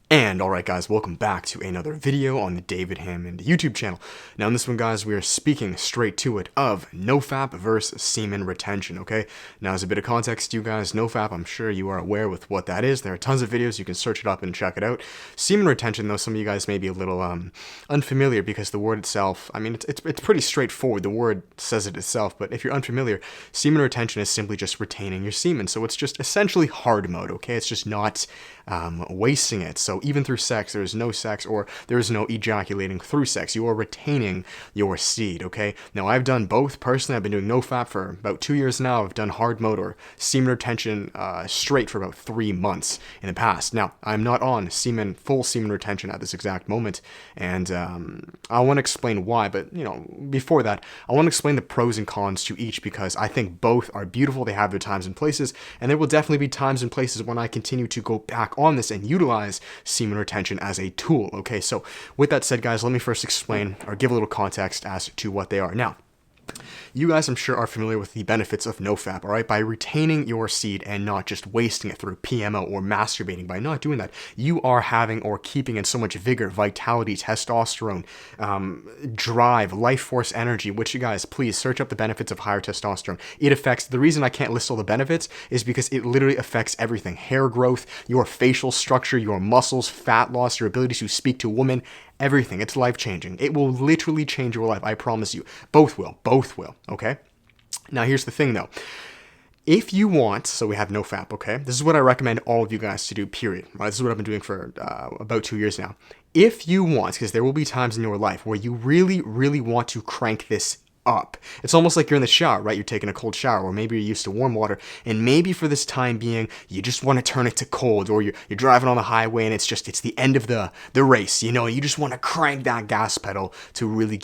And alright guys, welcome back to another video on the David Hammond YouTube channel. Now in this one guys, we are speaking straight to it of NOFAP versus semen retention, okay? Now as a bit of context to you guys, NOFAP, I'm sure you are aware with what that is. There are tons of videos, you can search it up and check it out. Semen retention though, some of you guys may be a little unfamiliar because the word itself, I mean it's pretty straightforward, the word says it itself, but if you're unfamiliar, semen retention is simply just retaining your semen. So it's just essentially hard mode, okay? It's just not wasting it. So even through sex, there is no sex or there is no ejaculating through sex. You are retaining your seed, okay? Now, I've done both. Personally, I've been doing NoFap for about 2 years now. I've done hard mode or semen retention straight for about 3 months in the past. Now, I'm not on full semen retention at this exact moment, and I want to explain why, but, before that, I want to explain the pros and cons to each because I think both are beautiful. They have their times and places, and there will definitely be times and places when I continue to go back on this and utilize semen retention as a tool. Okay, so with that said, guys, let me first explain or give a little context as to what they are. Now, you guys, I'm sure, are familiar with the benefits of NoFap, all right? By retaining your seed and not just wasting it through PMO or masturbating, by not doing that, you are having or keeping in so much vigor, vitality, testosterone, drive, life force energy, which you guys, please search up the benefits of higher testosterone. It affects, the reason I can't list all the benefits is because it literally affects everything. Hair growth, your facial structure, your muscles, fat loss, your ability to speak to women, everything. It's life-changing. It will literally change your life. I promise you. Both will. Both will. Okay? Now, here's the thing, though. If you want, so we have NoFap, okay? This is what I recommend all of you guys to do, period. Right? This is what I've been doing for about 2 years now. If you want, because there will be times in your life where you really, really want to crank this up. It's almost like you're in the shower, right? You're taking a cold shower, or maybe you're used to warm water, and maybe for this time being, you just want to turn it to cold, or you're driving on the highway and it's the end of the race, you just want to crank that gas pedal to really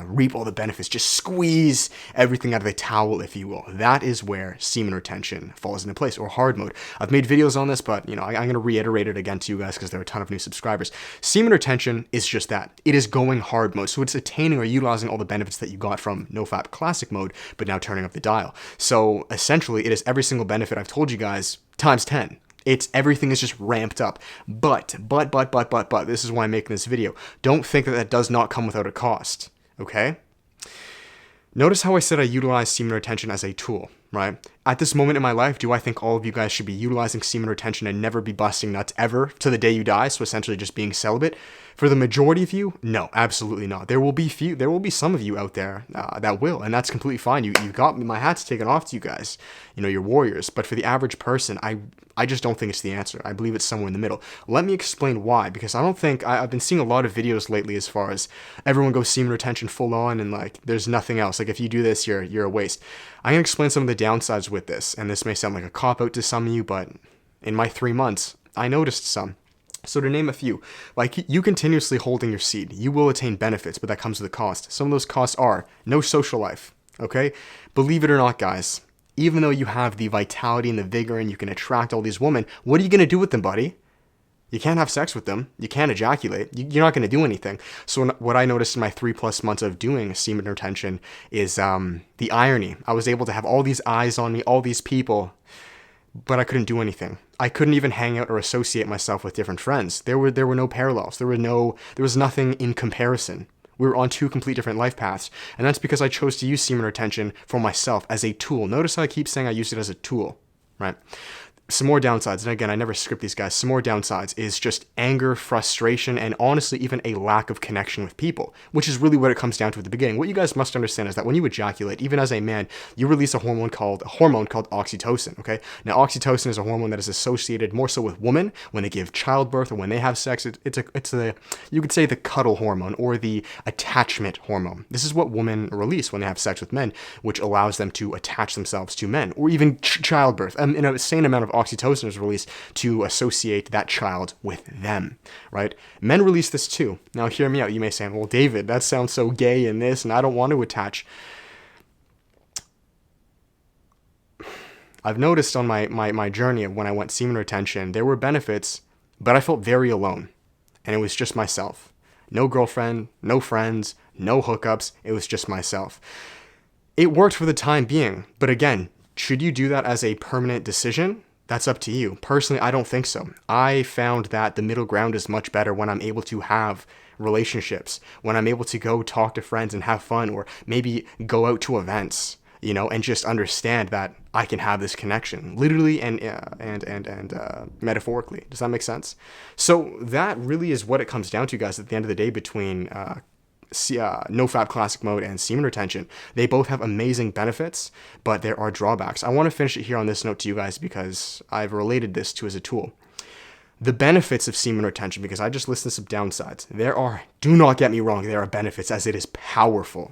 reap all the benefits, just squeeze everything out of the towel, if you will. That is where semen retention falls into place, or hard mode. I've made videos on this, but I'm going to reiterate it again to you guys because there are a ton of new subscribers. Semen retention is just that. It is going hard mode, so it's attaining or utilizing all the benefits that you got from NoFap classic mode, but now turning up the dial. So essentially, it is every single benefit I've told you guys times 10. Everything is just ramped up. But, this is why I'm making this video. Don't think that does not come without a cost, okay? Notice how I said I utilize semen retention as a tool, right? At this moment in my life, do I think all of you guys should be utilizing semen retention and never be busting nuts ever to the day you die, so essentially just being celibate? For the majority of you, no, absolutely not. There will be some of you out there that will, and that's completely fine. You got my hat's taken off to you guys. You're warriors. But for the average person, I just don't think it's the answer. I believe it's somewhere in the middle. Let me explain why, because I don't think, I've been seeing a lot of videos lately as far as everyone goes semen retention full on and there's nothing else. Like if you do this, you're a waste. I'm going to explain some of the downsides with this, and this may sound like a cop-out to some of you, but in my 3 months, I noticed some. So to name a few, like you continuously holding your seed, you will attain benefits, but that comes with a cost. Some of those costs are no social life, okay? Believe it or not, guys, even though you have the vitality and the vigor and you can attract all these women, what are you going to do with them, buddy? You can't have sex with them. You can't ejaculate. You're not going to do anything. So what I noticed in my 3+ months of doing semen retention is the irony. I was able to have all these eyes on me, all these people, but I couldn't do anything. I couldn't even hang out or associate myself with different friends. There were no parallels. There was nothing in comparison. We were on 2 complete different life paths, and that's because I chose to use semen retention for myself as a tool. Notice how I keep saying I used it as a tool, right? Some more downsides, and again, I never script these guys, some more downsides is just anger, frustration, and honestly, even a lack of connection with people, which is really what it comes down to at the beginning. What you guys must understand is that when you ejaculate, even as a man, you release a hormone called oxytocin, okay? Now, oxytocin is a hormone that is associated more so with women when they give childbirth or when they have sex. It's you could say the cuddle hormone or the attachment hormone. This is what women release when they have sex with men, which allows them to attach themselves to men, or even childbirth. An insane amount of oxytocin is released to associate that child with them, right? Men release this too. Now, hear me out. You may say, well, David, that sounds so gay in this, and I don't want to attach. I've noticed on my journey of when I went semen retention, there were benefits, but I felt very alone, and it was just myself. No girlfriend, no friends, no hookups. It was just myself. It worked for the time being, but again, should you do that as a permanent decision? That's up to you. Personally, I don't think so. I found that the middle ground is much better when I'm able to have relationships, when I'm able to go talk to friends and have fun, or maybe go out to events, and just understand that I can have this connection, literally and metaphorically. Does that make sense? So that really is what it comes down to, guys. At the end of the day, between NoFap Classic Mode and Semen Retention, they both have amazing benefits, but there are drawbacks. I want to finish it here on this note to you guys because I've related this to as a tool. The benefits of semen retention, because I just listed some downsides. Do not get me wrong, there are benefits, as it is powerful.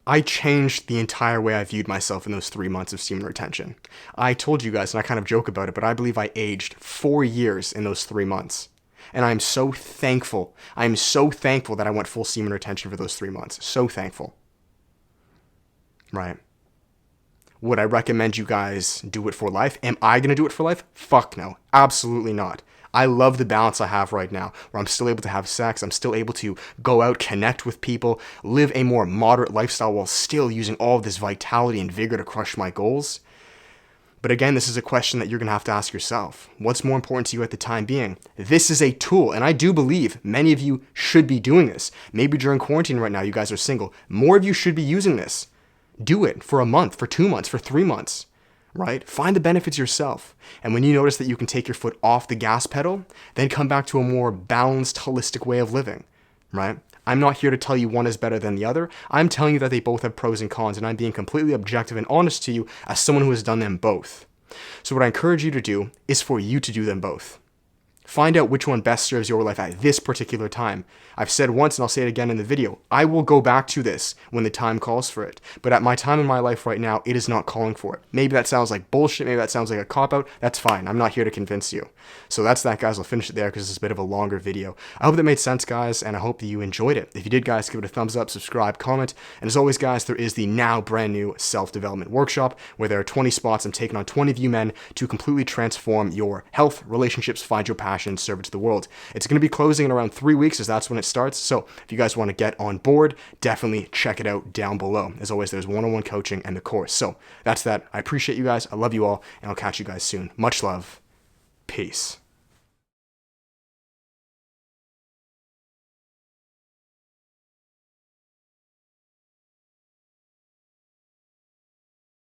I changed the entire way I viewed myself in those 3 months of semen retention. I told you guys, and I kind of joke about it, but I believe I aged 4 years in those 3 months. And I'm so thankful. I'm so thankful that I went full semen retention for those 3 months. So thankful. Right. Would I recommend you guys do it for life? Am I going to do it for life? Fuck no. Absolutely not. I love the balance I have right now, where I'm still able to have sex, I'm still able to go out, connect with people, live a more moderate lifestyle while still using all of this vitality and vigor to crush my goals. But again, this is a question that you're going to have to ask yourself. What's more important to you at the time being? This is a tool, and I do believe many of you should be doing this. Maybe during quarantine right now, you guys are single. More of you should be using this. Do it for a month, for 2 months, for 3 months, right? Find the benefits yourself. And when you notice that you can take your foot off the gas pedal, then come back to a more balanced, holistic way of living, right? I'm not here to tell you one is better than the other. I'm telling you that they both have pros and cons, and I'm being completely objective and honest to you as someone who has done them both. So what I encourage you to do is for you to do them both. Find out which one best serves your life at this particular time. I've said once and I'll say it again in the video, I will go back to this when the time calls for it. But at my time in my life right now, it is not calling for it. Maybe that sounds like bullshit, maybe that sounds like a cop-out. That's fine. I'm not here to convince you. So that's that, guys. I'll finish it there because it's a bit of a longer video. I hope that made sense, guys, and I hope that you enjoyed it. If you did, guys, give it a thumbs up, subscribe, comment. And as always, guys, there is the now brand new self-development workshop where there are 20 spots. I'm taking on 20 of you men to completely transform your health, relationships, find your passion, serve it to the world. It's going to be closing in around 3 weeks as that's when it starts. So if you guys want to get on board, definitely check it out down below. As always, there's one-on-one coaching and the course. So that's that. I appreciate you guys. I love you all, and I'll catch you guys soon. Much love. Peace.